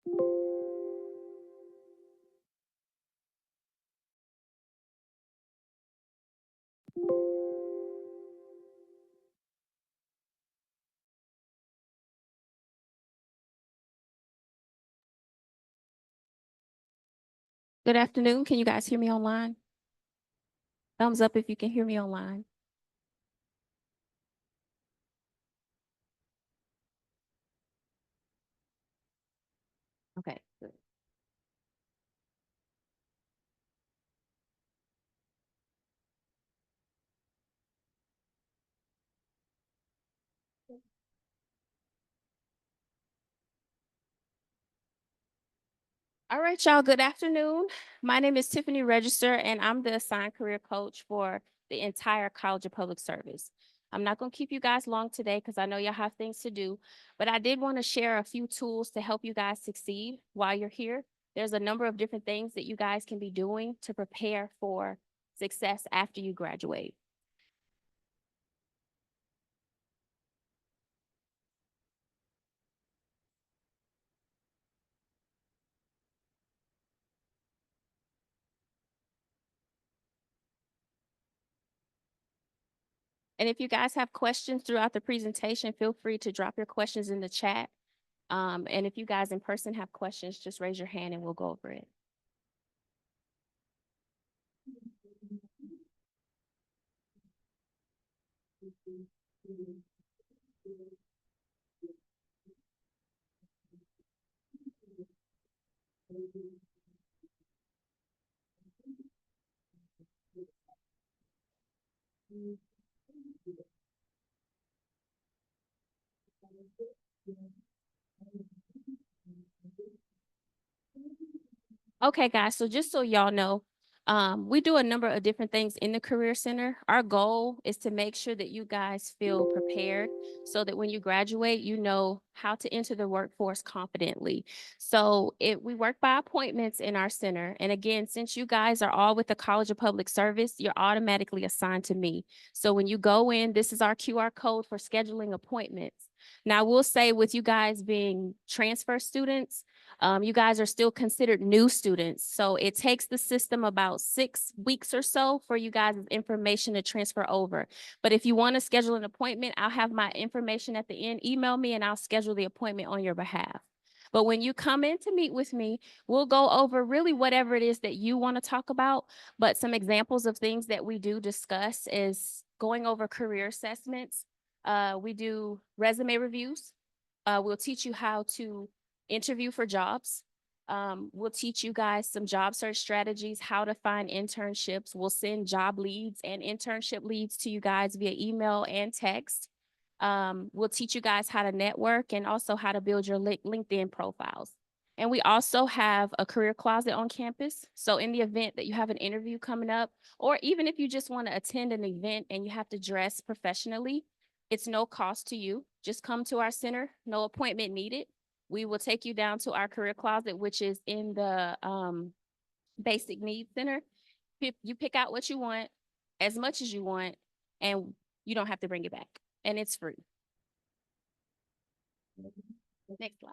Good afternoon. Can you guys hear me online? Thumbs up if you can hear me online. Okay, good. All right, y'all, good afternoon. My name is Tiffany Register, and I'm the assigned career coach for the entire College of Public Service. I'm not going to keep you guys long today because I know y'all have things to do, but I did want to share a few tools to help you guys succeed while you're here. There's a number of different things that you guys can be doing to prepare for success after you graduate. And if you guys have questions throughout the presentation, feel free to drop your questions in the chat. And if you guys in person have questions, just raise your hand and we'll go over it. Okay, guys, so just so y'all know, we do a number of different things in the Career Center. Our goal is to make sure that you guys feel prepared so that when you graduate, you know how to enter the workforce confidently. So we work by appointments in our center. And again, since you guys are all with the College of Public Service, you're automatically assigned to me. So when you go in, this is our QR code for scheduling appointments. Now, we'll say with you guys being transfer students, you guys are still considered new students. So it takes the system about 6 weeks or so for you guys' information to transfer over. But if you want to schedule an appointment, I'll have my information at the end. Email me and I'll schedule the appointment on your behalf. But when you come in to meet with me, we'll go over really whatever it is that you want to talk about. But some examples of things that we do discuss is going over career assessments. We do resume reviews. We'll teach you how to interview for jobs. We'll teach you guys some job search strategies, how to find internships. We'll send job leads and internship leads to you guys via email and text. We'll teach you guys how to network and also how to build your LinkedIn profiles. And we also have a career closet on campus. So in the event that you have an interview coming up, or even if you just want to attend an event and you have to dress professionally, it's no cost to you. Just come to our center, no appointment needed. We will take you down to our career closet, which is in the basic needs center. You pick out what you want, as much as you want, and you don't have to bring it back. And it's free. Next slide.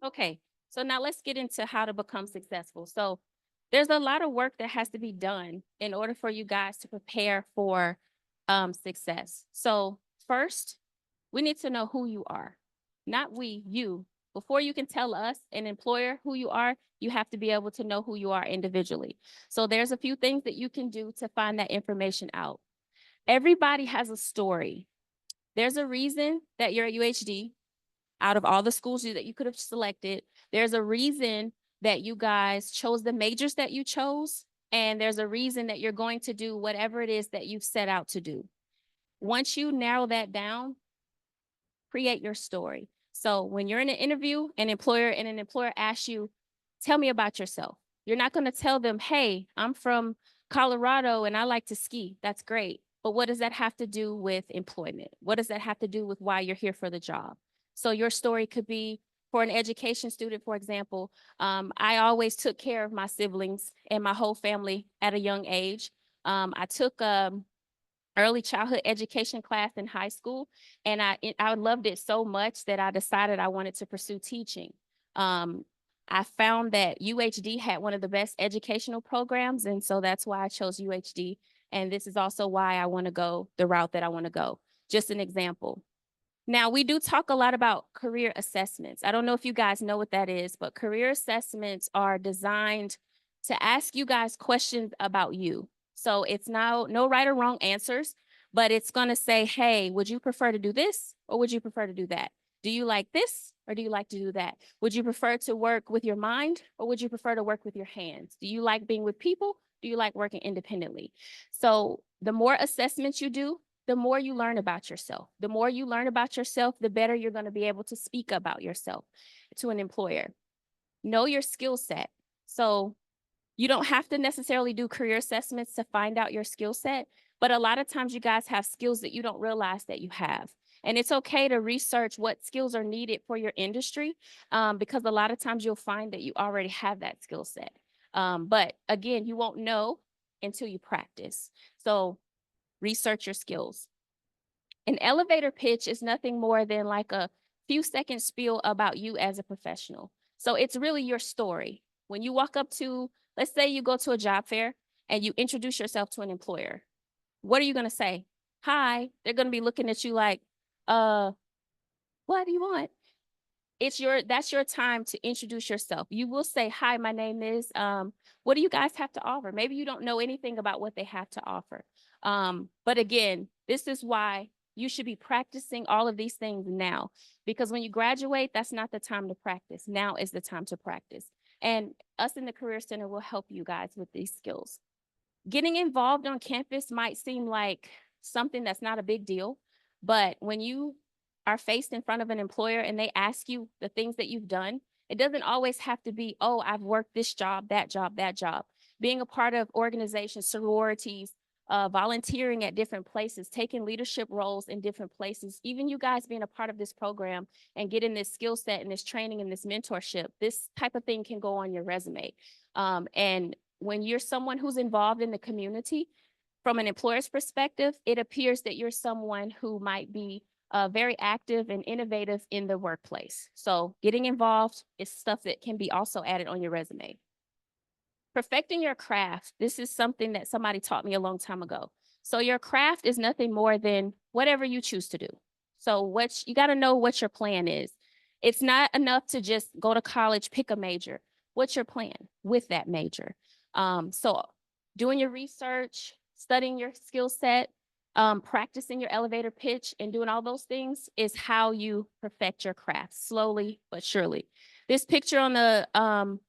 Okay, so now let's get into how to become successful. So there's a lot of work that has to be done in order for you guys to prepare for success. So first, we need to know who you are. Not we, you. Before you can tell us, an employer, who you are, you have to be able to know who you are individually. So there's a few things that you can do to find that information out. Everybody has a story. There's a reason that you're at UHD. Out of all the schools that you could have selected, there's a reason that you guys chose the majors that you chose, and there's a reason that you're going to do whatever it is that you've set out to do. Once you narrow that down, create your story. So when you're in an interview, an employer asks you, tell me about yourself. You're not going to tell them, hey, I'm from Colorado and I like to ski. That's great. But what does that have to do with employment? What does that have to do with why you're here for the job? So your story could be, for an education student, for example, I always took care of my siblings and my whole family at a young age. I took early childhood education class in high school, and I loved it so much that I decided I wanted to pursue teaching. Um, I found that UHD had one of the best educational programs, and so that's why I chose UHD. And this is also why I want to go the route that I want to go. Just an example. Now, we do talk a lot about career assessments. I don't know if you guys know what that is, but career assessments are designed to ask you guys questions about you. So it's no right or wrong answers, but it's going to say, hey, would you prefer to do this or would you prefer to do that? Do you like this or do you like to do that? Would you prefer to work with your mind or would you prefer to work with your hands? Do you like being with people? Do you like working independently? So the more assessments you do, the more you learn about yourself. The more you learn about yourself, the better you're going to be able to speak about yourself to an employer. Know your skill set. So you don't have to necessarily do career assessments to find out your skill set, but a lot of times you guys have skills that you don't realize that you have. And it's okay to research what skills are needed for your industry, because a lot of times you'll find that you already have that skill set. But again, you won't know until you practice. So research your skills. An elevator pitch is nothing more than like a few second spiel about you as a professional. So it's really your story. When you walk up to, let's say you go to a job fair and you introduce yourself to an employer, what are you going to say? Hi. They're going to be looking at you like, what do you want? That's your time to introduce yourself. You will say, hi, my name is, what do you guys have to offer? Maybe you don't know anything about what they have to offer. But again, this is why you should be practicing all of these things now, because when you graduate, that's not the time to practice. Now is the time to practice. And us in the Career Center will help you guys with these skills. Getting involved on campus might seem like something that's not a big deal, but when you are faced in front of an employer and they ask you the things that you've done, it doesn't always have to be, oh, I've worked this job, that job, that job. Being a part of organizations, sororities, volunteering at different places, taking leadership roles in different places, even you guys being a part of this program and getting this skill set and this training and this mentorship, this type of thing can go on your resume. And when you're someone who's involved in the community, from an employer's perspective, it appears that you're someone who might be very active and innovative in the workplace. So getting involved is stuff that can be also added on your resume. Perfecting your craft. This is something that somebody taught me a long time ago. So your craft is nothing more than whatever you choose to do. So you got to know what your plan is. It's not enough to just go to college, pick a major. What's your plan with that major? So doing your research, studying your skill set, practicing your elevator pitch, and doing all those things is how you perfect your craft, slowly but surely. This picture on the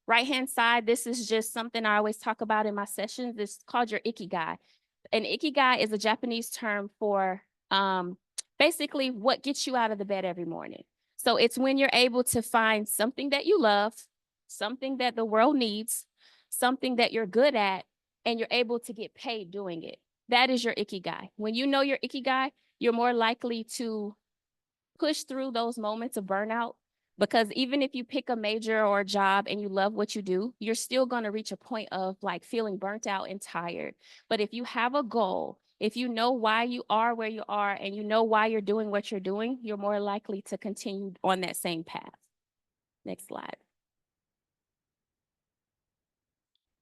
right-hand side, this is just something I always talk about in my sessions. It's called your ikigai. An ikigai is a Japanese term for basically what gets you out of the bed every morning. So it's when you're able to find something that you love, something that the world needs, something that you're good at, and you're able to get paid doing it. That is your ikigai. When you know your ikigai, you're more likely to push through those moments of burnout, because even if you pick a major or a job and you love what you do, you're still going to reach a point of like feeling burnt out and tired. But if you have a goal, if you know why you are where you are and you know why you're doing what you're doing, you're more likely to continue on that same path. Next slide.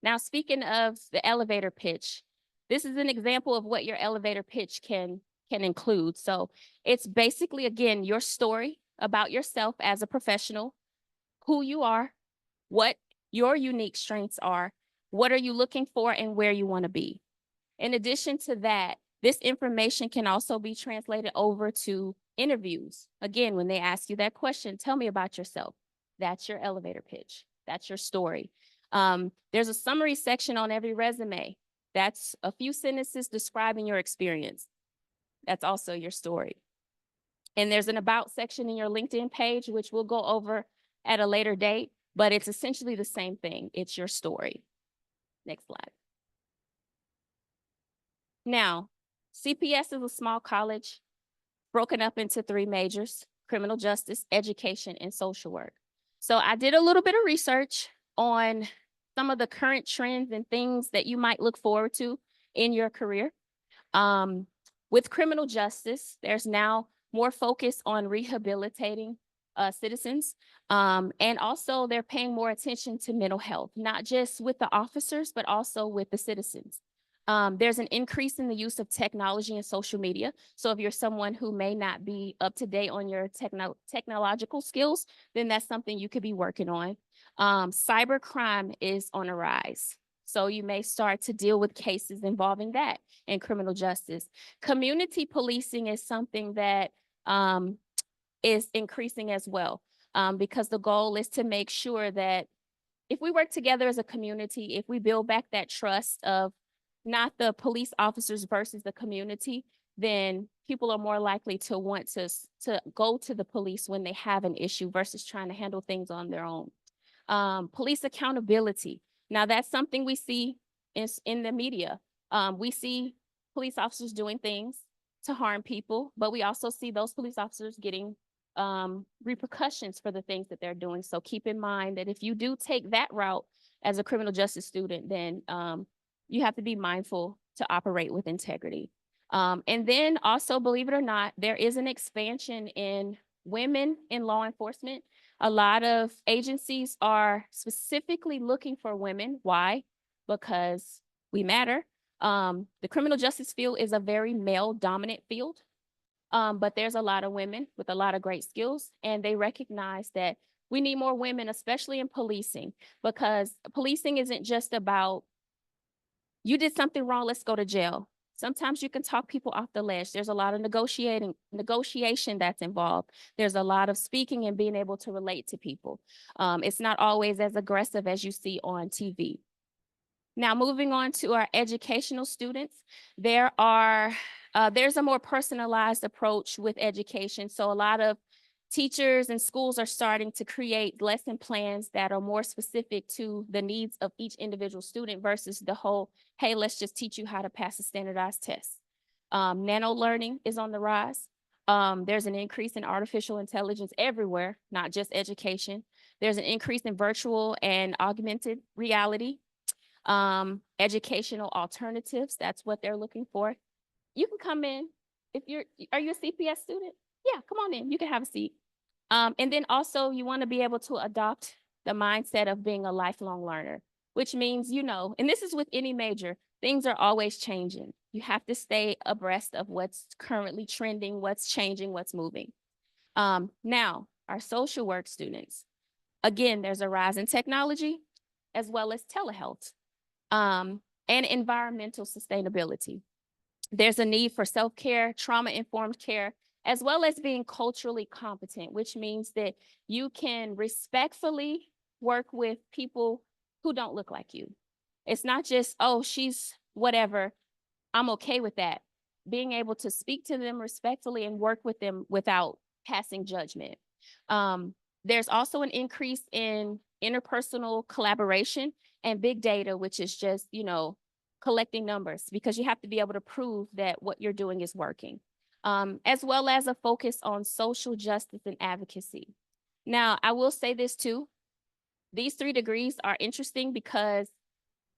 Now, speaking of the elevator pitch, this is an example of what your elevator pitch can include. So it's basically, again, your story about yourself as a professional, who you are, what your unique strengths are, what are you looking for, and where you want to be. In addition to that, this information can also be translated over to interviews. Again, when they ask you that question, tell me about yourself. That's your elevator pitch. That's your story. There's a summary section on every resume. That's a few sentences describing your experience. That's also your story. And there's an about section in your LinkedIn page, which we'll go over at a later date, but it's essentially the same thing. It's your story. Next slide. Now, CPS is a small college broken up into 3 majors: criminal justice, education, and social work. So I did a little bit of research on some of the current trends and things that you might look forward to in your career. With criminal justice, there's now more focus on rehabilitating citizens. And also, they're paying more attention to mental health, not just with the officers, but also with the citizens. There's an increase in the use of technology and social media. So if you're someone who may not be up to date on your technological skills, then that's something you could be working on. Cyber crime is on a rise. So you may start to deal with cases involving that in criminal justice. Community policing is something that is increasing as well, because the goal is to make sure that if we work together as a community, if we build back that trust of not the police officers versus the community, then people are more likely to want to go to the police when they have an issue versus trying to handle things on their own. Police accountability. Now that's something we see in the media. We see police officers doing things to harm people, but we also see those police officers getting repercussions for the things that they're doing. So keep in mind that if you do take that route as a criminal justice student, then you have to be mindful to operate with integrity. And then also, believe it or not, there is an expansion in women in law enforcement. A lot of agencies are specifically looking for women. Why? Because we matter. The criminal justice field is a very male dominant field. But there's a lot of women with a lot of great skills, and they recognize that we need more women, especially in policing, because policing isn't just about you did something wrong, let's go to jail. Sometimes you can talk people off the ledge. There's a lot of negotiation that's involved. There's a lot of speaking and being able to relate to people. It's not always as aggressive as you see on TV. Now, moving on to our educational students, there's a more personalized approach with education. So a lot of teachers and schools are starting to create lesson plans that are more specific to the needs of each individual student versus the whole, hey, let's just teach you how to pass a standardized test. Nano learning is on the rise. There's an increase in artificial intelligence everywhere, not just education. There's an increase in virtual and augmented reality. Educational alternatives, that's what they're looking for. You can come in if are you a CPS student? Yeah, come on in, you can have a seat. And then also you want to be able to adopt the mindset of being a lifelong learner, which means, and this is with any major, things are always changing. You have to stay abreast of what's currently trending, what's changing, what's moving. Now, our social work students, again, there's a rise in technology as well as telehealth. And environmental sustainability. There's a need for self-care, trauma-informed care, as well as being culturally competent, which means that you can respectfully work with people who don't look like you. It's not just, oh, she's whatever, I'm okay with that. Being able to speak to them respectfully and work with them without passing judgment. There's also an increase in interpersonal collaboration and big data, which is just, collecting numbers, because you have to be able to prove that what you're doing is working, as well as a focus on social justice and advocacy. Now, I will say this too. These 3 degrees are interesting because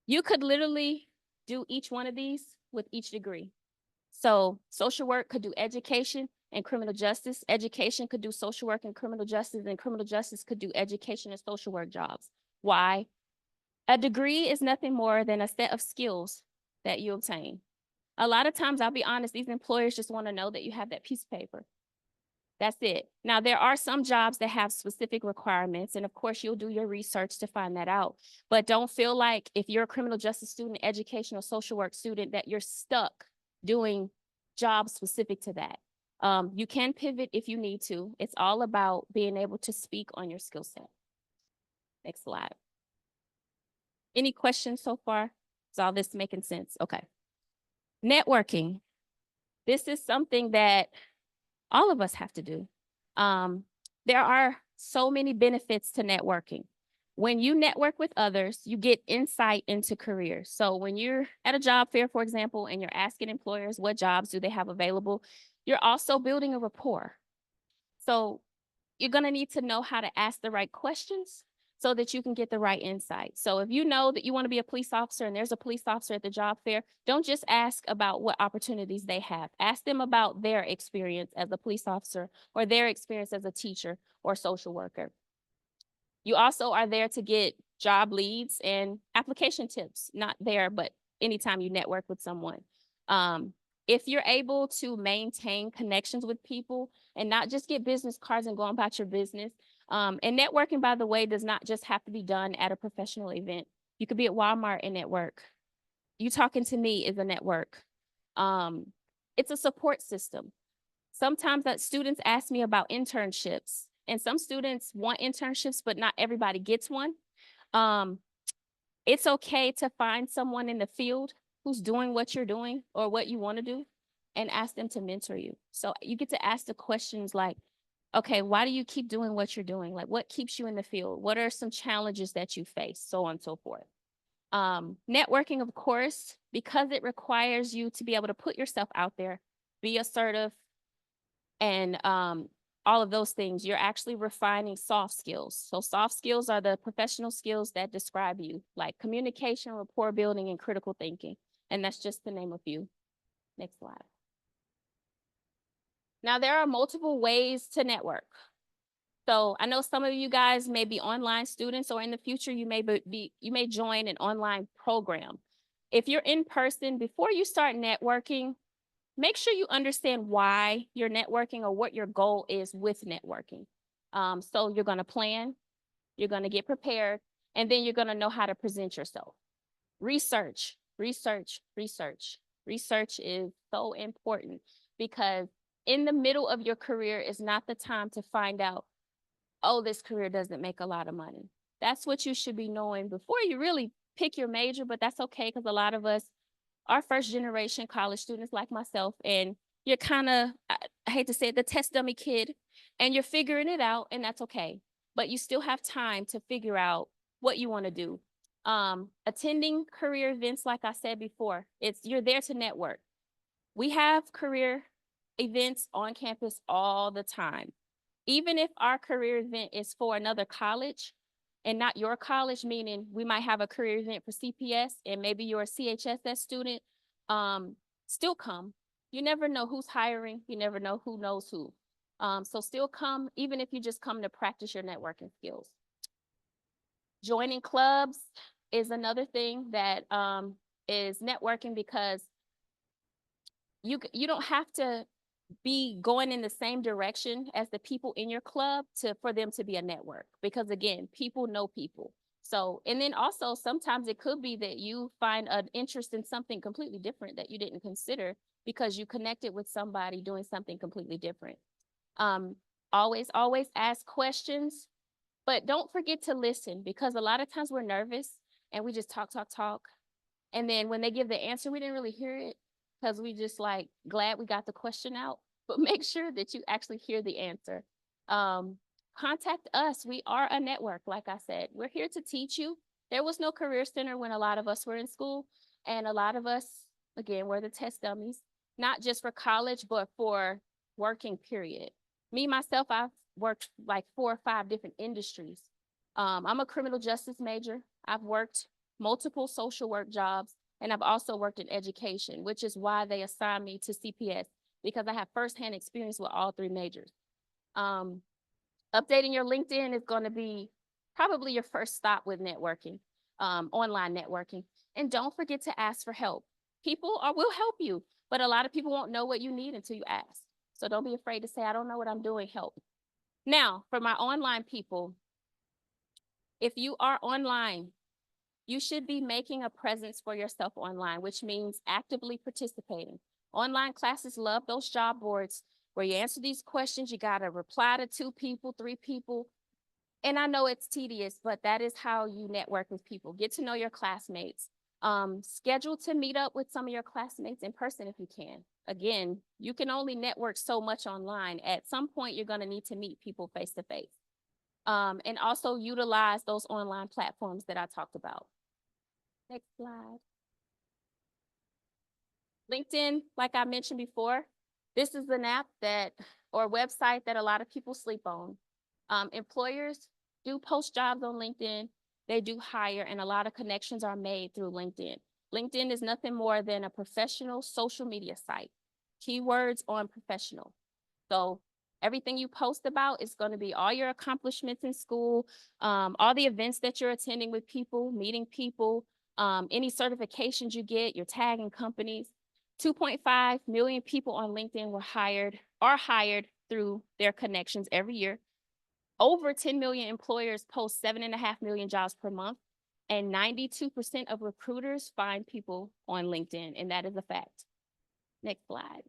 you could literally do each one of these with each degree. So social work could do education and criminal justice. Education could do social work and criminal justice could do education and social work jobs. Why? A degree is nothing more than a set of skills that you obtain. A lot of times, I'll be honest, these employers just want to know that you have that piece of paper. That's it. Now, there are some jobs that have specific requirements, and of course, you'll do your research to find that out. But don't feel like if you're a criminal justice student, educational social work student, that you're stuck doing jobs specific to that. You can pivot if you need to. It's all about being able to speak on your skill set. Next slide. Any questions so far? Is all this making sense? Okay. Networking. This is something that all of us have to do. There are so many benefits to networking. When you network with others, you get insight into careers. So when you're at a job fair, for example, and you're asking employers what jobs do they have available, you're also building a rapport. So you're going to need to know how to ask the right questions so that you can get the right insight. So if you know that you want to be a police officer and there's a police officer at the job fair, don't just ask about what opportunities they have. Ask them about their experience as a police officer or their experience as a teacher or social worker. You also are there to get job leads and application tips, not there, but anytime you network with someone. If you're able to maintain connections with people and not just get business cards and go about your business, and networking, by the way, does not just have to be done at a professional event. You could be at Walmart and network. You talking to me is a network. Um, it's a support system. Sometimes that students ask me about internships, and some students want internships, but not everybody gets one. Um, it's okay to find someone in the field who's doing what you're doing or what you want to do and ask them to mentor you. So you get to ask the questions like, okay, why do you keep doing what you're doing? Like, what keeps you in the field? What are some challenges that you face? So on and so forth. Networking, of course, because it requires you to be able to put yourself out there, be assertive, and all of those things, you're actually refining soft skills. So soft skills are the professional skills that describe you, like communication, rapport building, and critical thinking. And that's just to name a few. Next slide. Now, there are multiple ways to network. So I know some of you guys may be online students, or in the future, you may join an online program. If you're in person, before you start networking, make sure you understand why you're networking or what your goal is with networking. So you're going to plan, you're going to get prepared, and then you're going to know how to present yourself. Research, research, research. Research is so important because in the middle of your career is not the time to find out, oh, this career doesn't make a lot of money. That's what you should be knowing before you really pick your major, but that's okay because a lot of us are first generation college students like myself, and you're kind of, I hate to say it, the test dummy kid, and you're figuring it out, and that's okay. But you still have time to figure out what you want to do. Attending career events, like I said before, you're there to network. We have career events on campus all the time. Even if our career event is for another college and not your college, meaning we might have a career event for CPS and maybe you're a CHSS student, still come. You never know who's hiring. You never know who knows who. So still come, even if you just come to practice your networking skills. Joining clubs is another thing that is networking, because you don't have to be going in the same direction as the people in your club for them to be a network, because again, people know people. So, and then also sometimes it could be that you find an interest in something completely different that you didn't consider because you connected with somebody doing something completely different. Always ask questions, but don't forget to listen, because a lot of times we're nervous and we just talk. And then when they give the answer, we didn't really hear it because we just like glad we got the question out. But make sure that you actually hear the answer. Contact us. We are a network, like I said. We're here to teach you. There was no career center when a lot of us were in school. And a lot of us, again, were the test dummies, not just for college, but for working period. Me, myself, I've worked like 4 or 5 different industries. I'm a criminal justice major. I've worked multiple social work jobs, and I've also worked in education, which is why they assigned me to CPS, because I have firsthand experience with all 3 majors. Updating your LinkedIn is going to be probably your first stop with networking, online networking. And don't forget to ask for help. People will help you, but a lot of people won't know what you need until you ask. So don't be afraid to say, I don't know what I'm doing, help. Now, for my online people, if you are online, you should be making a presence for yourself online, which means actively participating. Online classes love those job boards where you answer these questions. You got to reply to 2 people, 3 people. And I know it's tedious, but that is how you network with people. Get to know your classmates. Schedule to meet up with some of your classmates in person if you can. Again, you can only network so much online. At some point, you're going to need to meet people face to face. And also utilize those online platforms that I talked about. Next slide. LinkedIn, like I mentioned before, this is an app or website that a lot of people sleep on. Employers do post jobs on LinkedIn, they do hire, and a lot of connections are made through LinkedIn. LinkedIn is nothing more than a professional social media site. Keywords on professional. So everything you post about is going to be all your accomplishments in school, all the events that you're attending with people, meeting people, any certifications you get, you're tagging companies. 2.5 million people on LinkedIn are hired through their connections every year. Over 10 million employers post 7.5 million jobs per month, and 92% of recruiters find people on LinkedIn, and that is a fact. Next slide.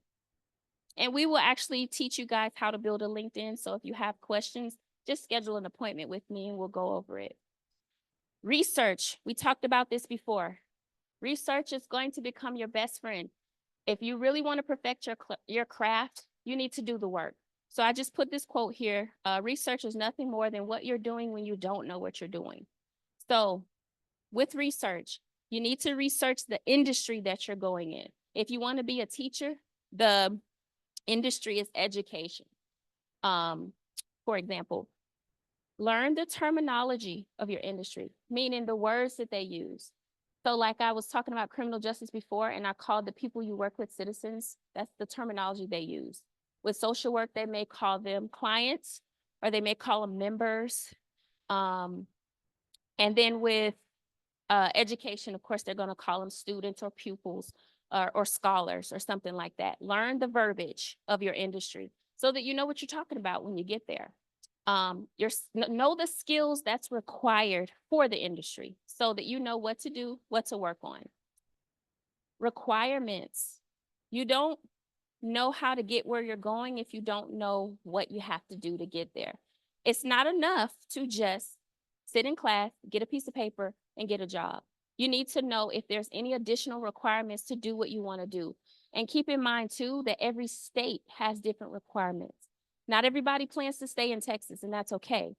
And we will actually teach you guys how to build a LinkedIn. So if you have questions, just schedule an appointment with me and we'll go over it. Research, we talked about this before. Research is going to become your best friend. If you really want to perfect your craft, you need to do the work. So I just put this quote here. Research is nothing more than what you're doing when you don't know what you're doing. So with research, you need to research the industry that you're going in. If you want to be a teacher, the industry is education. For example, learn the terminology of your industry, meaning the words that they use. So like I was talking about criminal justice before, and I called the people you work with citizens. That's the terminology they use. With social work, they may call them clients, or they may call them members. And then with education, of course, they're going to call them students or pupils or scholars or something like that. Learn the verbiage of your industry so that you know what you're talking about when you get there. Know the skills that's required for the industry so that you know what to do, what to work on. Requirements. You don't know how to get where you're going if you don't know what you have to do to get there. It's not enough to just sit in class, get a piece of paper, and get a job. You need to know if there's any additional requirements to do what you want to do. And keep in mind, too, that every state has different requirements. Not everybody plans to stay in Texas, and that's okay.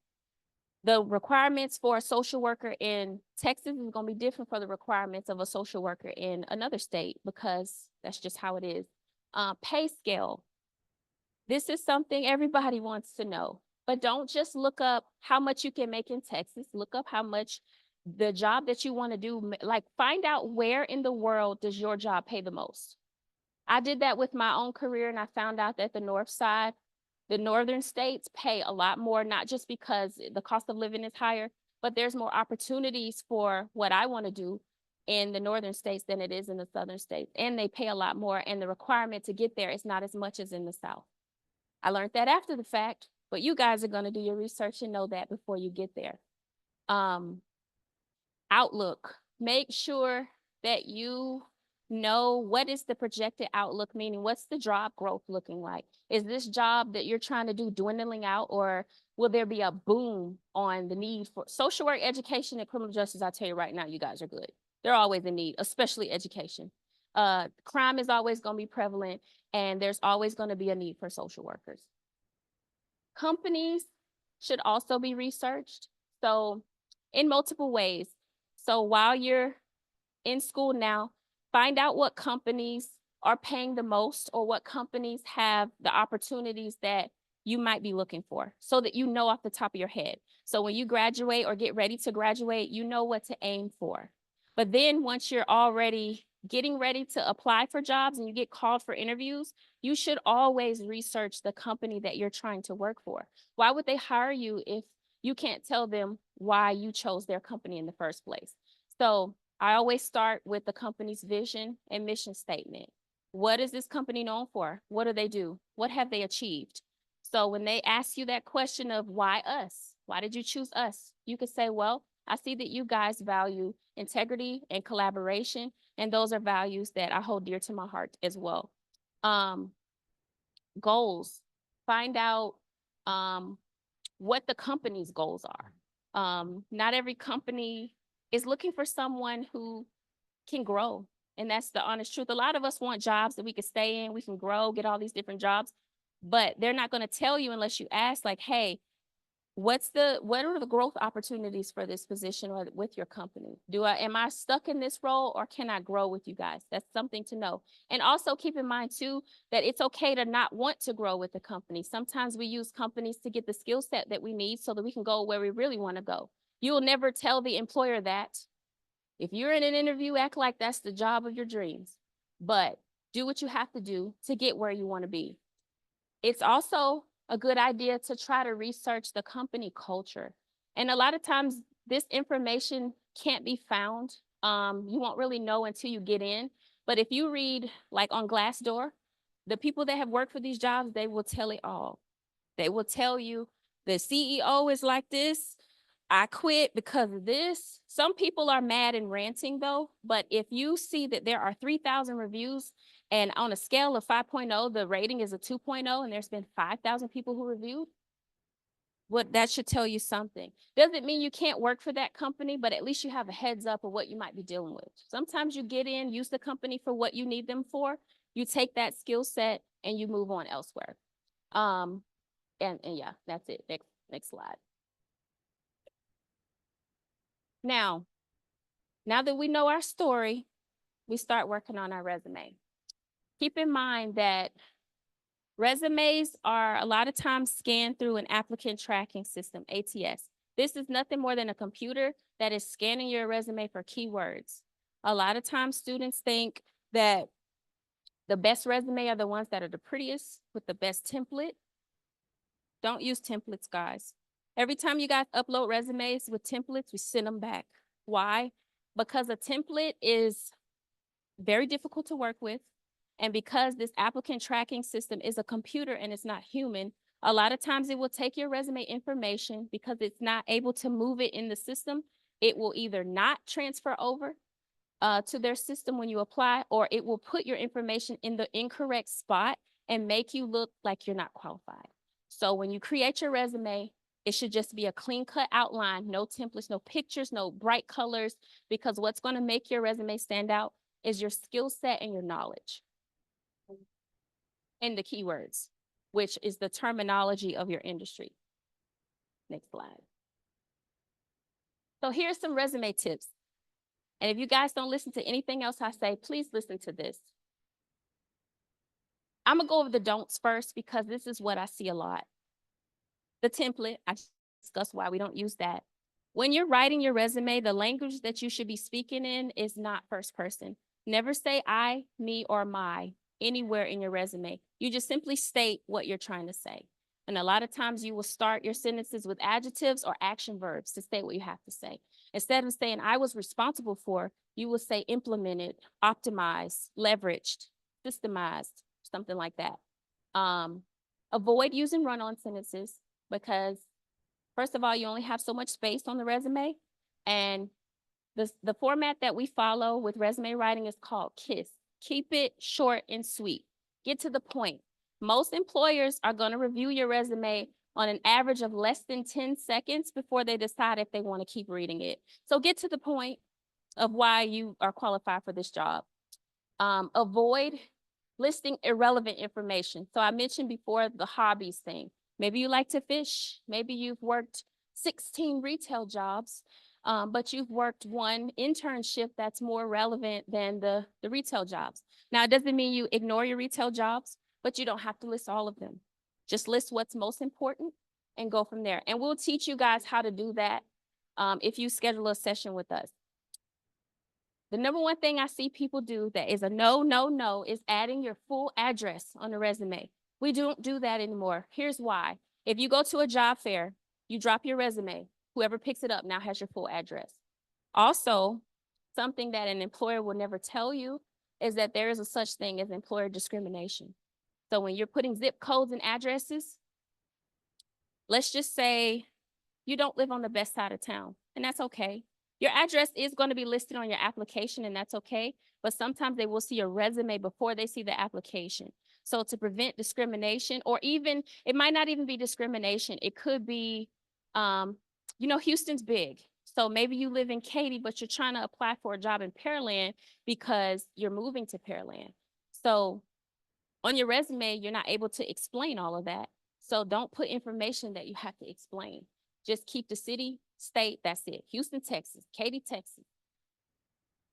The requirements for a social worker in Texas is going to be different for the requirements of a social worker in another state because that's just how it is. Pay scale. This is something everybody wants to know, but don't just look up how much you can make in Texas. Look up how much the job that you want to do, like find out where in the world does your job pay the most. I did that with my own career, and I found out that the north side, the northern states pay a lot more, not just because the cost of living is higher, but there's more opportunities for what I want to do in the northern states than it is in the southern states. And they pay a lot more, and the requirement to get there is not as much as in the South. I learned that after the fact, but you guys are going to do your research and know that before you get there. Outlook. Make sure that you know what is the projected outlook, meaning what's the job growth looking like? Is this job that you're trying to do dwindling out, or will there be a boom on the need for social work, education, and criminal justice? I'll tell you right now, you guys are good. They're always in need, especially education. Crime is always going to be prevalent, and there's always going to be a need for social workers. Companies should also be researched. So in multiple ways. So while you're in school now, find out what companies are paying the most or what companies have the opportunities that you might be looking for so that you know off the top of your head. So when you graduate or get ready to graduate, you know what to aim for. But then once you're already getting ready to apply for jobs and you get called for interviews, you should always research the company that you're trying to work for. Why would they hire you if you can't tell them why you chose their company in the first place? So I always start with the company's vision and mission statement. What is this company known for? What do they do? What have they achieved? So when they ask you that question of why us? Why did you choose us? You could say, well, I see that you guys value integrity and collaboration, and those are values that I hold dear to my heart as well. Goals. Find out what the company's goals are. Not every company is looking for someone who can grow. And that's the honest truth. A lot of us want jobs that we can stay in, we can grow, get all these different jobs, but they're not going to tell you unless you ask, like, hey, what are the growth opportunities for this position or with your company? Am I stuck in this role or can I grow with you guys? That's something to know. And also keep in mind too, that it's okay to not want to grow with the company. Sometimes we use companies to get the skill set that we need so that we can go where we really want to go. You will never tell the employer that. If you're in an interview, act like that's the job of your dreams, but do what you have to do to get where you want to be. It's also a good idea to try to research the company culture. And a lot of times this information can't be found. You won't really know until you get in. But if you read like on Glassdoor, the people that have worked for these jobs, they will tell it all. They will tell you the CEO is like this. I quit because of this. Some people are mad and ranting though, but if you see that there are 3,000 reviews and on a scale of 5.0, the rating is a 2.0 and there's been 5,000 people who reviewed, what that should tell you something. Doesn't mean you can't work for that company, but at least you have a heads up of what you might be dealing with. Sometimes you get in, use the company for what you need them for, you take that skill set and you move on elsewhere. And yeah, that's it. Next slide. Now that we know our story, we start working on our resume. Keep in mind that resumes are a lot of times scanned through an applicant tracking system, ATS. This is nothing more than a computer that is scanning your resume for keywords. A lot of times students think that the best resume are the ones that are the prettiest with the best template. Don't use templates, guys. Every time you guys upload resumes with templates, we send them back. Why? Because a template is very difficult to work with. And because this applicant tracking system is a computer and it's not human, a lot of times it will take your resume information because it's not able to move it in the system. It will either not transfer over to their system when you apply, or it will put your information in the incorrect spot and make you look like you're not qualified. So when you create your resume, it should just be a clean cut outline, no templates, no pictures, no bright colors, because what's going to make your resume stand out is your skill set and your knowledge and the keywords, which is the terminology of your industry. Next slide. So here's some resume tips. And if you guys don't listen to anything else I say, please listen to this. I'm gonna go over the don'ts first because this is what I see a lot. The template, I discussed why we don't use that. When you're writing your resume, the language that you should be speaking in is not first person. Never say I, me, or my anywhere in your resume. You just simply state what you're trying to say. And a lot of times you will start your sentences with adjectives or action verbs to say what you have to say. Instead of saying I was responsible for, you will say implemented, optimized, leveraged, systemized, something like that. Avoid using run-on sentences because first of all, you only have so much space on the resume. And the format that we follow with resume writing is called KISS. Keep it short and sweet. Get to the point. Most employers are going to review your resume on an average of less than 10 seconds before they decide if they want to keep reading it. So get to the point of why you are qualified for this job. Avoid listing irrelevant information. So I mentioned before the hobbies thing. Maybe you like to fish. Maybe you've worked 16 retail jobs, but you've worked one internship that's more relevant than the retail jobs. Now, it doesn't mean you ignore your retail jobs, but you don't have to list all of them. Just list what's most important and go from there. And we'll teach you guys how to do that if you schedule a session with us. The number one thing I see people do that is a no, is adding your full address on the resume. We don't do that anymore. Here's why. If you go to a job fair, you drop your resume, whoever picks it up now has your full address. Also, something that an employer will never tell you is that there is a such thing as employer discrimination. So when you're putting zip codes and addresses, let's just say you don't live on the best side of town, and that's okay. Your address is going to be listed on your application, and that's okay, but sometimes they will see your resume before they see the application. So to prevent discrimination, or even, it might not even be discrimination. It could be, Houston's big. So maybe you live in Katy, but you're trying to apply for a job in Pearland because you're moving to Pearland. So on your resume, you're not able to explain all of that. So don't put information that you have to explain. Just keep the city, state, that's it. Houston, Texas, Katy, Texas,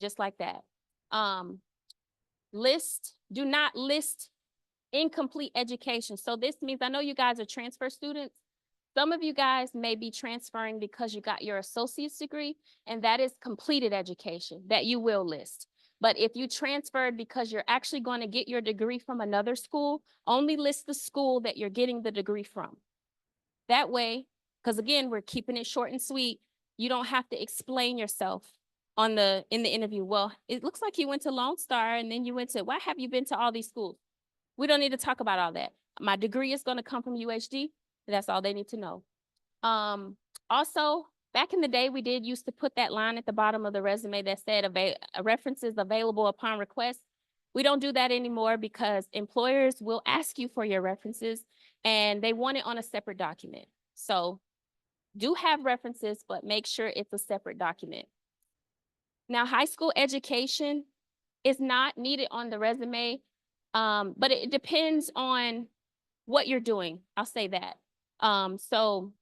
just like that. Do not list incomplete education. So this means, I know you guys are transfer students. Some of you guys may be transferring because you got your associate's degree, and that is completed education that you will list. But if you transferred because you're actually going to get your degree from another school, only list the school that you're getting the degree from. That way, because again, we're keeping it short and sweet, you don't have to explain yourself in the interview. Well, it looks like you went to Lone Star and then you went to, why have you been to all these schools? We don't need to talk about all that. My degree is going to come from UHD. That's all they need to know. Also, back in the day, we did used to put that line at the bottom of the resume that said references available upon request. We don't do that anymore because employers will ask you for your references and they want it on a separate document. So do have references, but make sure it's a separate document. Now, high school education is not needed on the resume, but it depends on what you're doing. I'll say that. So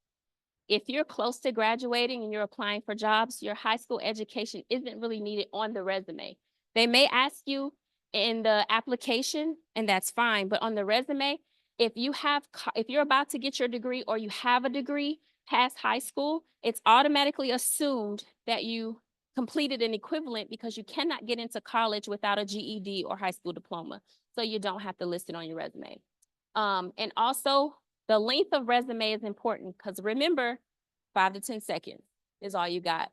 if you're close to graduating and you're applying for jobs, your high school education isn't really needed on the resume. They may ask you in the application, and that's fine, but on the resume, if you're about to get your degree or you have a degree past high school, it's automatically assumed that you completed an equivalent because you cannot get into college without a GED or high school diploma. So you don't have to list it on your resume. And also, the length of resume is important because remember, 5 to 10 seconds is all you got.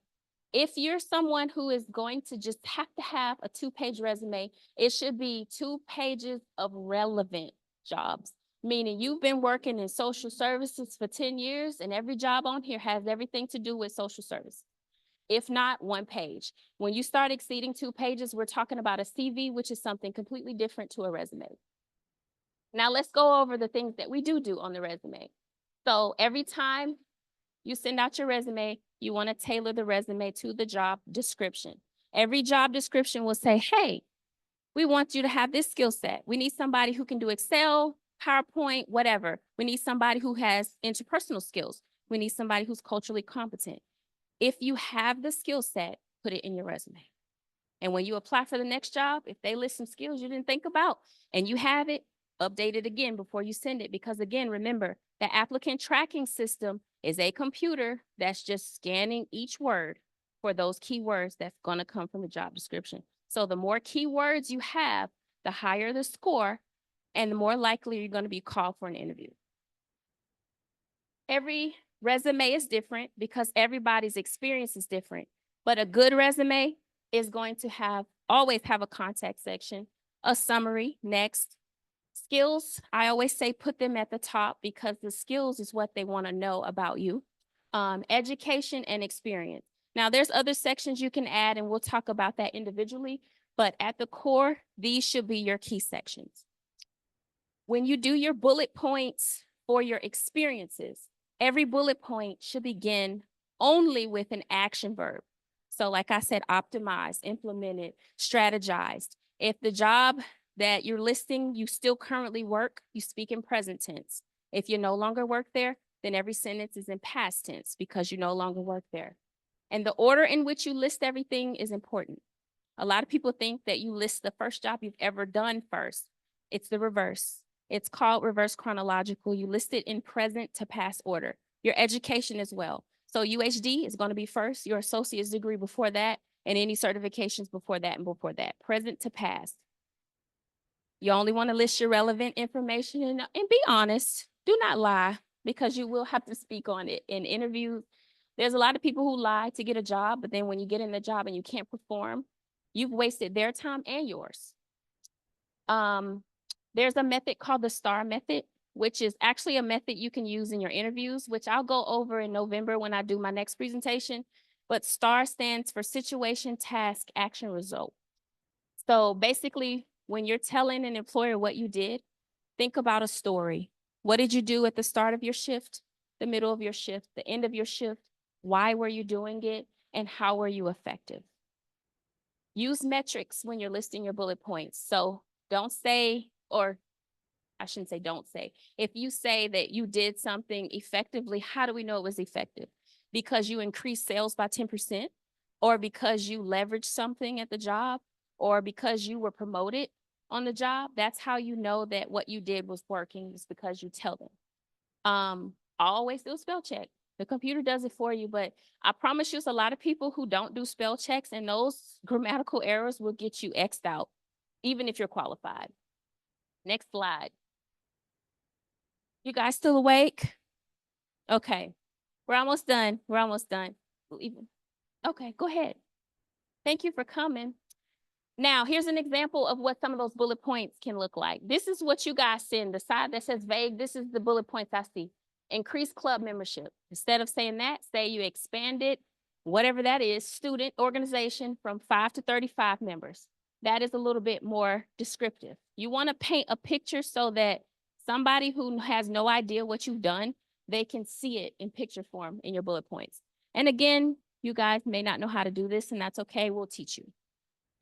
If you're someone who is going to just have to have a 2-page resume, it should be 2 pages of relevant jobs, meaning you've been working in social services for 10 years and every job on here has everything to do with social service. If not, 1 page. When you start exceeding 2 pages, we're talking about a CV, which is something completely different to a resume. Now let's go over the things that we do on the resume. So every time you send out your resume, you want to tailor the resume to the job description. Every job description will say, hey, we want you to have this skill set. We need somebody who can do Excel, PowerPoint, whatever. We need somebody who has interpersonal skills. We need somebody who's culturally competent. If you have the skill set, put it in your resume. And when you apply for the next job, if they list some skills you didn't think about and you have it, update it again before you send it. Because again, remember, the applicant tracking system is a computer that's just scanning each word for those keywords that's going to come from the job description. So the more keywords you have, the higher the score and the more likely you're going to be called for an interview. Every resume is different because everybody's experience is different, but a good resume is going to always have a contact section, a summary, next. Skills, I always say put them at the top because the skills is what they want to know about you. Education and experience. Now, there's other sections you can add, and we'll talk about that individually, but at the core, these should be your key sections. When you do your bullet points for your experiences, every bullet point should begin only with an action verb. So like I said, optimized, implemented, strategized. If the job that you're listing, you still currently work, you speak in present tense. If you no longer work there, then every sentence is in past tense because you no longer work there. And the order in which you list everything is important. A lot of people think that you list the first job you've ever done first. It's the reverse. It's called reverse chronological. You list it in present to past order. Your education as well. So UHD is going to be first, your associate's degree before that, and any certifications before that and before that. Present to past. You only want to list your relevant information and be honest. Do not lie because you will have to speak on it in interviews. There's a lot of people who lie to get a job, but then when you get in the job and you can't perform, you've wasted their time and yours. There's a method called the STAR method, which is actually a method you can use in your interviews, which I'll go over in November when I do my next presentation. But STAR stands for situation, task, action, result. So basically, when you're telling an employer what you did, think about a story. What did you do at the start of your shift, the middle of your shift, the end of your shift? Why were you doing it? And how were you effective? Use metrics when you're listing your bullet points. So don't say, or I shouldn't say don't say. If you say that you did something effectively, how do we know it was effective? Because you increased sales by 10%, or because you leveraged something at the job, or because you were promoted on the job. That's how you know that what you did was working, is because you tell them. Always do a spell check. The computer does it for you, but I promise you, it's a lot of people who don't do spell checks, and those grammatical errors will get you X'd out, even if you're qualified. Next slide. You guys still awake? Okay. We're almost done. We're almost done. Okay, go ahead. Thank you for coming. Now, here's an example of what some of those bullet points can look like. This is what you guys send. The side that says vague, this is the bullet points I see. Increase club membership. Instead of saying that, say you expanded, whatever that is, student organization from 5 to 35 members. That is a little bit more descriptive. You want to paint a picture so that somebody who has no idea what you've done, they can see it in picture form in your bullet points. And again, you guys may not know how to do this, and that's okay. We'll teach you.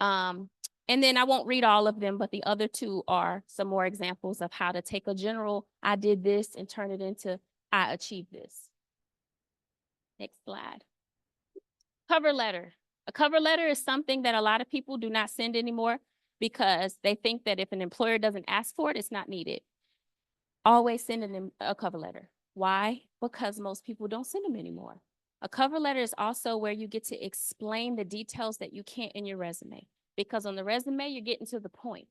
And then I won't read all of them, but the other two are some more examples of how to take a general, I did this, and turn it into, I achieved this. Next slide. Cover letter. A cover letter is something that a lot of people do not send anymore because they think that if an employer doesn't ask for it, it's not needed. Always send a cover letter. Why? Because most people don't send them anymore. A cover letter is also where you get to explain the details that you can't in your resume. Because on the resume, you're getting to the point.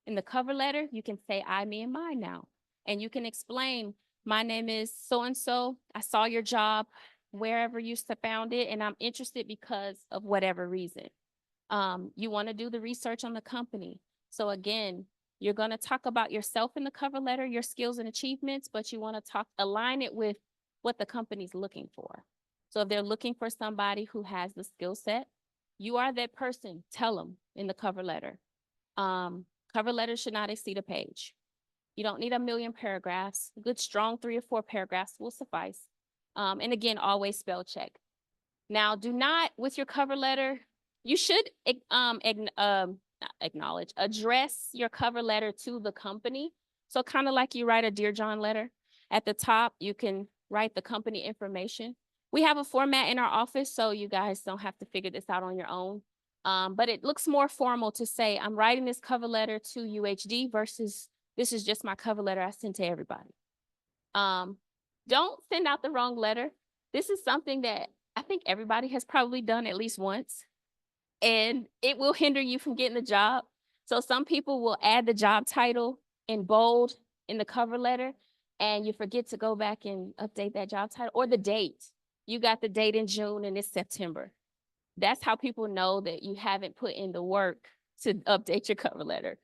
In the cover letter, you can say I, me, and mine now. And you can explain, my name is so-and-so. I saw your job wherever you found it, and I'm interested because of whatever reason. You want to do the research on the company. So again, you're going to talk about yourself in the cover letter, your skills and achievements, but you want to align it with what the company's looking for. So if they're looking for somebody who has the skill set, you are that person. Tell them in the cover letter. Cover letters should not exceed a page. You don't need a million paragraphs. A good, strong 3 or 4 paragraphs will suffice. And again, always spell check. Now, do not, with your cover letter, you should address your cover letter to the company. So kind of like you write a Dear John letter. At the top, you can write the company information. We have a format in our office, so you guys don't have to figure this out on your own. But it looks more formal to say, I'm writing this cover letter to UHD versus this is just my cover letter I send to everybody. Don't send out the wrong letter. This is something that I think everybody has probably done at least once, and it will hinder you from getting the job. So some people will add the job title in bold in the cover letter, and you forget to go back and update that job title or the date. You got the date in June and it's September. That's how people know that you haven't put in the work to update your cover letter.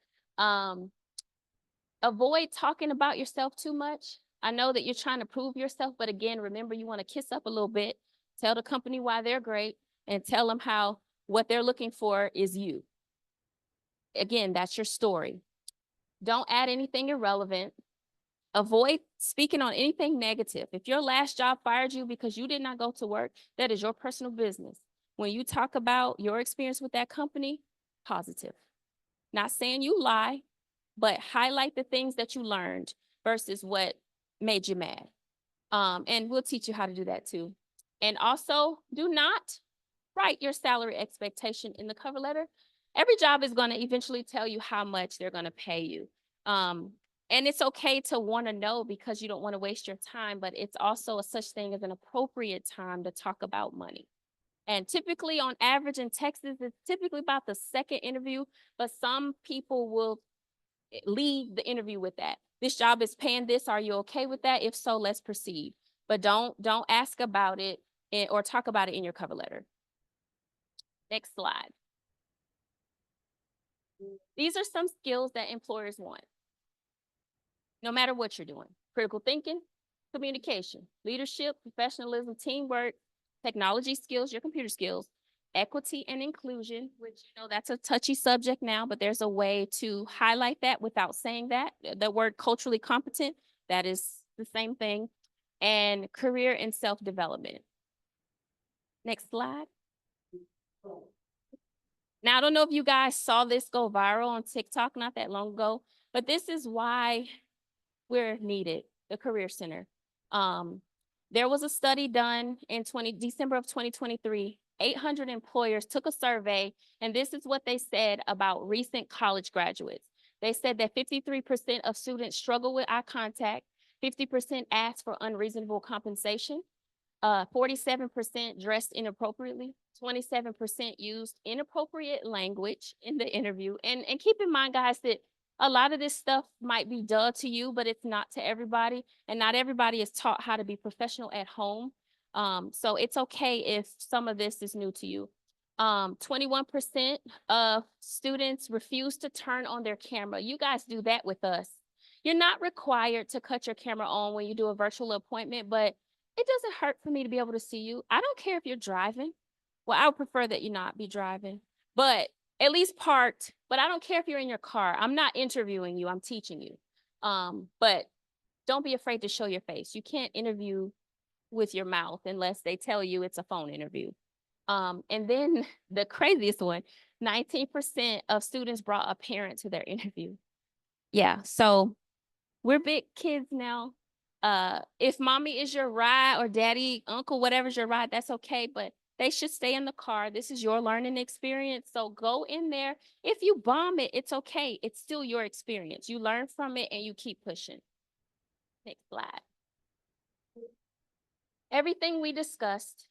Avoid talking about yourself too much. I know that you're trying to prove yourself, but again, remember, you want to kiss up a little bit, tell the company why they're great, and tell them how what they're looking for is you. Again, that's your story. Don't add anything irrelevant. Avoid speaking on anything negative. If your last job fired you because you did not go to work, that is your personal business. When you talk about your experience with that company, positive. Not saying you lie, but highlight the things that you learned versus what made you mad. And we'll teach you how to do that too. And also, do not write your salary expectation in the cover letter. Every job is going to eventually tell you how much they're going to pay you. And it's okay to want to know because you don't want to waste your time, but it's also a such thing as an appropriate time to talk about money. And typically, on average in Texas, it's typically about the second interview, but some people will leave the interview with that. This job is paying this. Are you okay with that? If so, let's proceed. But don't ask about it or talk about it in your cover letter. Next slide. These are some skills that employers want, no matter what you're doing. Critical thinking, communication, leadership, professionalism, teamwork, technology skills, your computer skills, equity and inclusion, which, you know, that's a touchy subject now, but there's a way to highlight that without saying that. The word culturally competent, that is the same thing. And career and self-development. Next slide. Now, I don't know if you guys saw this go viral on TikTok not that long ago, but this is why we're needed, the Career Center. Um, there was a study done in December of 2023. 800 employers took a survey, and this is what they said about recent college graduates. They said that 53% of students struggle with eye contact, 50% ask for unreasonable compensation, 47% dressed inappropriately, 27% used inappropriate language in the interview. And keep in mind, guys, that a lot of this stuff might be dull to you, but it's not to everybody. And not everybody is taught how to be professional at home. So it's okay if some of this is new to you. 21% of students refuse to turn on their camera. You guys do that with us. You're not required to cut your camera on when you do a virtual appointment, but it doesn't hurt for me to be able to see you. I don't care if you're driving. Well, I would prefer that you not be driving, but at least parked. But I don't care if you're in your car. I'm not interviewing you. I'm teaching you. But don't be afraid to show your face. You can't interview with your mouth unless they tell you it's a phone interview. And then the craziest one, 19% of students brought a parent to their interview. Yeah, so we're big kids now. If mommy is your ride or daddy, uncle, whatever's your ride, that's okay, but they should stay in the car. This is your learning experience. So go in there. If you bomb it, it's okay. It's still your experience. You learn from it and you keep pushing. Next slide. Everything we discussed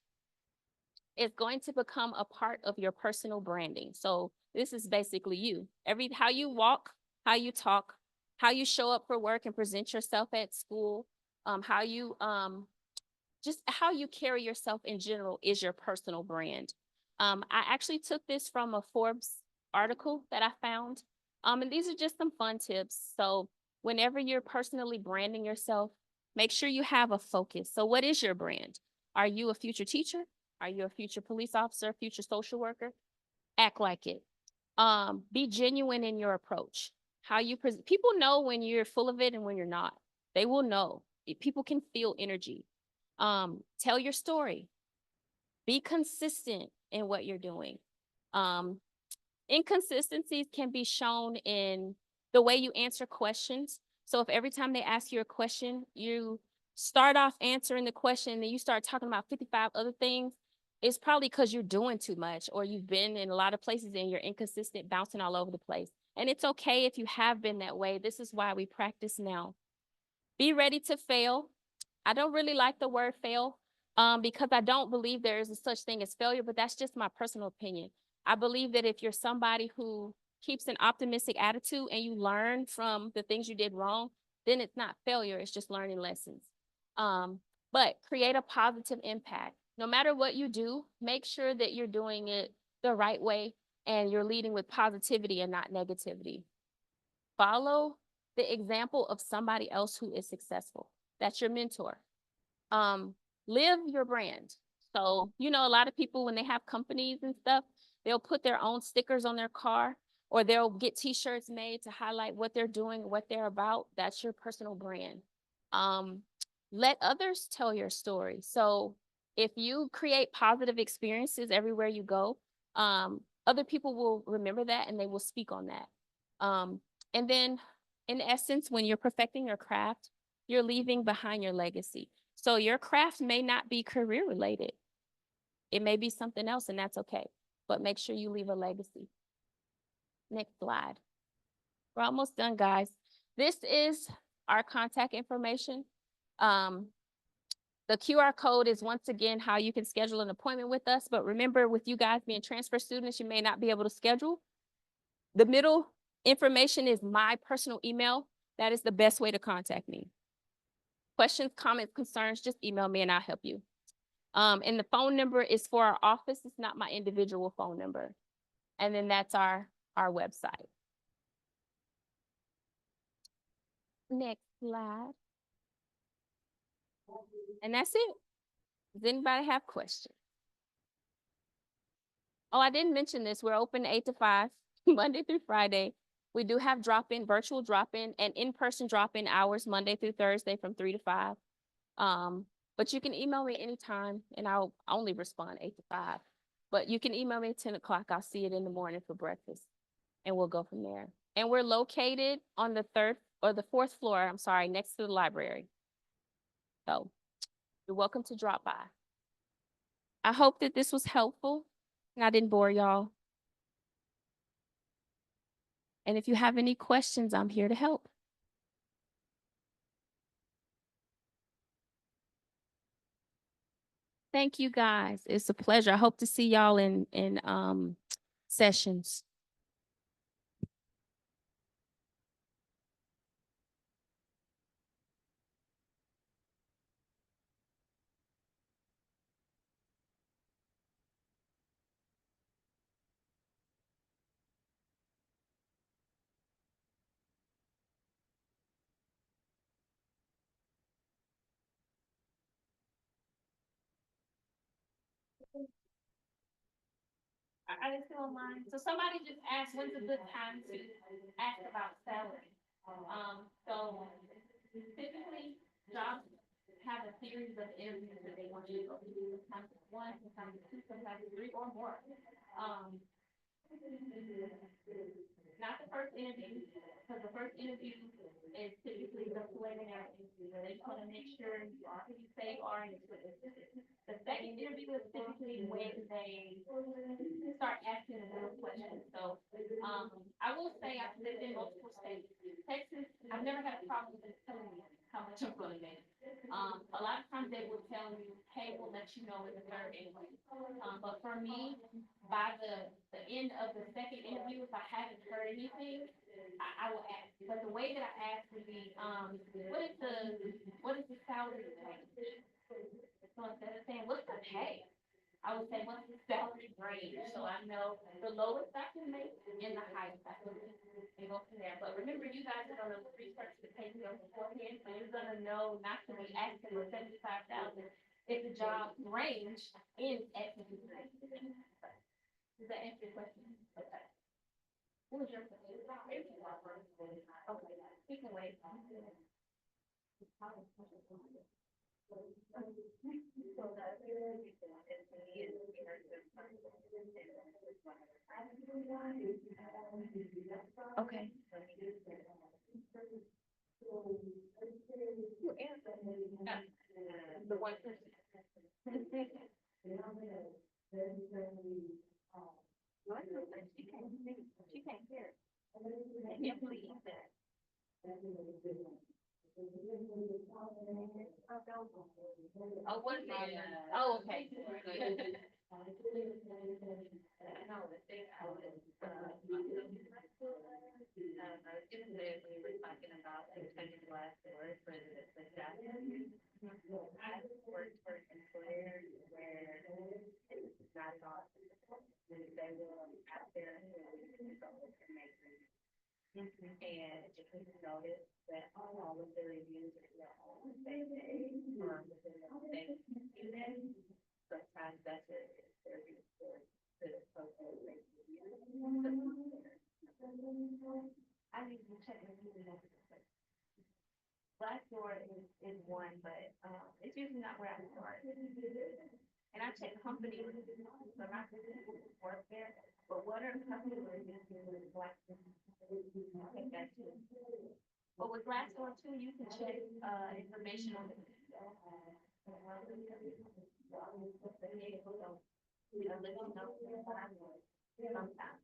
is going to become a part of your personal branding. So this is basically you. How you walk, how you talk, how you show up for work and present yourself at school, just how you carry yourself in general is your personal brand. I actually took this from a Forbes article that I found. And these are just some fun tips. So whenever you're personally branding yourself, make sure you have a focus. So what is your brand? Are you a future teacher? Are you a future police officer, future social worker? Act like it. Be genuine in your approach. How you present. People know when you're full of it and when you're not. They will know. People can feel energy. Tell your story. Be consistent in what you're doing. Um, Inconsistencies can be shown in the way you answer questions. So if every time they ask you a question, you start off answering the question and then you start talking about 55 other things, it's probably because you're doing too much or you've been in a lot of places and you're inconsistent, bouncing all over the place. And it's okay if you have been that way. This is why we practice now. Be ready to fail. I don't really like the word fail because I don't believe there is a such thing as failure, but that's just my personal opinion. I believe that if you're somebody who keeps an optimistic attitude and you learn from the things you did wrong, then it's not failure, it's just learning lessons. But create a positive impact. No matter what you do, make sure that you're doing it the right way and you're leading with positivity and not negativity. Follow the example of somebody else who is successful. That's your mentor. Live your brand. So, you know, a lot of people, when they have companies and stuff, they'll put their own stickers on their car or they'll get t-shirts made to highlight what they're doing, what they're about. That's your personal brand. Let others tell your story. So if you create positive experiences everywhere you go, other people will remember that and they will speak on that. And then in essence, when you're perfecting your craft, you're leaving behind your legacy. So your craft may not be career related. It may be something else and that's okay, but make sure you leave a legacy. Next slide. We're almost done, guys. This is our contact information. The QR code is once again how you can schedule an appointment with us. But remember, with you guys being transfer students, you may not be able to schedule. The middle information is my personal email. That is the best way to contact me. Questions, comments, concerns, just email me and I'll help you. And the phone number is for our office. It's not my individual phone number. And then that's our website. Next slide. And that's it. Does anybody have questions? Oh, I didn't mention this. We're open 8 to 5, Monday through Friday. We do have drop-in, virtual drop-in, and in-person drop-in hours Monday through Thursday from 3 to 5. But you can email me anytime, and I'll only respond 8 to 5. But you can email me at 10 o'clock. I'll see it in the morning for breakfast, and we'll go from there. And we're located on the third or the fourth floor, I'm sorry, next to the library. So you're welcome to drop by. I hope that this was helpful and I didn't bore y'all. And if you have any questions, I'm here to help. Thank you guys. It's a pleasure. I hope to see y'all in sessions. I just feel online. So somebody just asked, when's a good time to ask about salary? So typically jobs have a series of interviews that they want you to go through. Sometimes it's one, sometimes it's two, sometimes it's three or more. Um, not the first interview, because the first interview is typically the preliminary interview. They just want to make sure you are who you say you are and it's the second interview is typically when they start asking the real questions. So I will say I've lived in multiple states. Texas, I've never had a problem with them telling me how much I'm going to make. A lot of times they will tell you, hey, we'll let you know in the third interview. But for me, by the end of the second interview, if I haven't heard anything, I will ask. But the way that I ask would be, what is the salary range? So instead of saying, what's the pay? I would say, what's the salary range? So I know the lowest I can make and the highest I can make. And go from there. But remember, you guys are going to research the pay scale beforehand, so you're going to know not to be asking for 75,000 if the job range is at 53. Does that answer your question? Okay. What was your question? Okay. We can wait. Okay. The one person. She can't hear. I can't believe that. Oh, what is it? Oh, okay. Good. I need to check the Glassdoor is one, but it's usually not where I start. And I check company reviews, so not the people who work there, but what are company reviews with Glassdoor? I think that too. But with Glassdoor too, you can check information on the sometimes.